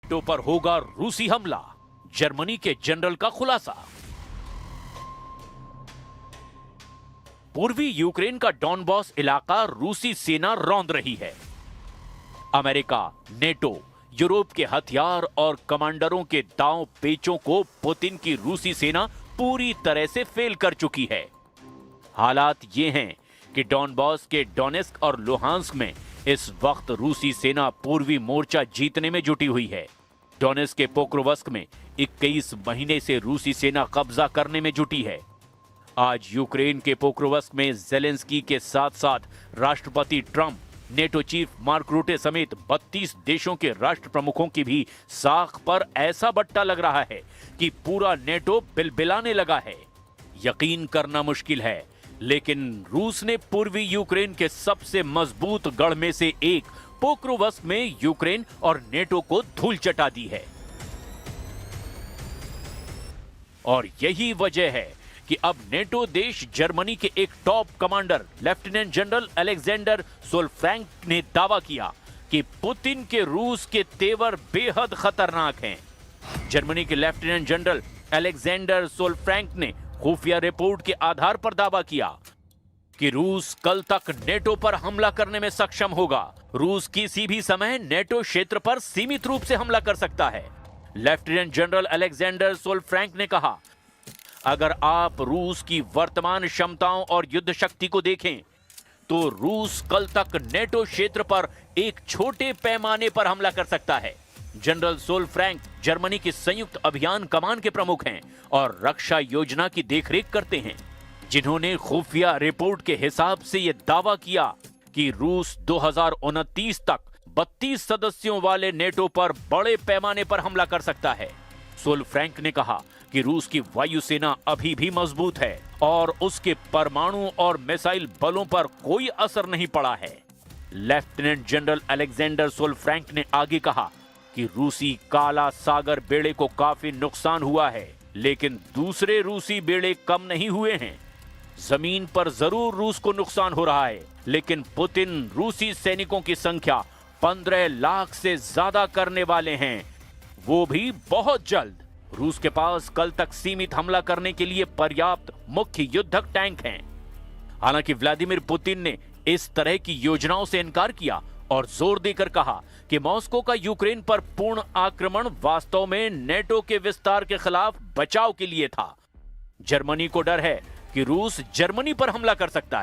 NATO पर होगा रूसी हमला, जर्मनी के जनरल का खुलासा। पूर्वी यूक्रेन का डॉनबॉस इलाका रूसी सेना रौंद रही है। अमेरिका, नेटो, यूरोप के हथियार और कमांडरों के दांव पेचों को पुतिन की रूसी सेना पूरी तरह से फेल कर चुकी है। हालात ये हैं कि डॉनबॉस के डोनेस्क और लुहांस्क में इस वक्त रूसी सेना पूर्वी मोर्चा जीतने में जुटी हुई है। डोनेस्क के पोक्रोवस्क में 21 महीने से रूसी सेना कब्जा करने में जुटी है। आज यूक्रेन के पोक्रोवस्क में जेलेंस्की के साथ साथ राष्ट्रपति ट्रंप, नेटो चीफ मार्क रूटे समेत 32 देशों के राष्ट्र प्रमुखों की भी साख पर ऐसा बट्टा लग रहा है कि पूरा नेटो बिलबिलाने लगा है। यकीन करना मुश्किल है, लेकिन रूस ने पूर्वी यूक्रेन के सबसे मजबूत गढ़ में से एक पोक्रोवस्क में यूक्रेन और नेटो को धूल चटा दी है। और यही वजह है कि अब नेटो देश जर्मनी के एक top commander lieutenant general Alexander Solfrank ने दावा किया कि पुतिन के रूस के तेवर बेहद खतरनाक हैं। जर्मनी के लेफ्टिनेंट जनरल अलेक्जेंडर सोलफ्रैंक ने खुफिया रिपोर्ट के आधार पर दावा किया कि रूस कल तक नेटो पर हमला करने में सक्षम होगा। रूस किसी भी समय नेटो क्षेत्र पर सीमित रूप से हमला कर सकता है। लेफ्टिनेंट जनरल अलेक्जेंडर सोलफ्रैंक ने कहा, अगर आप रूस की वर्तमान क्षमताओं और युद्ध शक्ति को देखें तो रूस कल तक नेटो क्षेत्र पर एक छोटे पैमाने पर हमला कर सकता है। जनरल सोलफ्रैंक जर्मनी की संयुक्त अभियान कमान के प्रमुख हैं और रक्षा योजना की देखरेख करते हैं, जिन्होंने खुफिया रिपोर्ट के हिसाब से यह दावा किया कि रूस 2029 तक 32 सदस्यों वाले नेटो पर बड़े पैमाने पर हमला कर सकता है। सोलफ्रैंक ने कहा कि रूस की वायुसेना अभी भी मजबूत है और उसके परमाणु और मिसाइल बलों पर कोई असर नहीं पड़ा है। लेफ्टिनेंट जनरल अलेक्जेंडर सोलफ्रैंक ने आगे कहा कि रूसी काला सागर बेड़े को काफी नुकसान हुआ है, लेकिन दूसरे रूसी बेड़े कम नहीं हुए हैं। जमीन पर जरूर रूस को नुकसान हो रहा है, लेकिन पुतिन रूसी सैनिकों की संख्या 15 लाख से ज्यादा करने वाले हैं, वो भी बहुत जल्द। रूस के पास कल तक सीमित हमला करने के लिए पर्याप्त मुख्य युद्धक टैंक हैं। हालांकि व्लादिमीर पुतिन ने इस तरह की योजनाओं से इनकार किया और जोर देकर कहा कि मॉस्को का यूक्रेन पर पूर्ण आक्रमण वास्तव में नेटो के विस्तार के खिलाफ बचाव के लिए था। जर्मनी को डर है कि रूस जर्मनी पर हमला कर सकता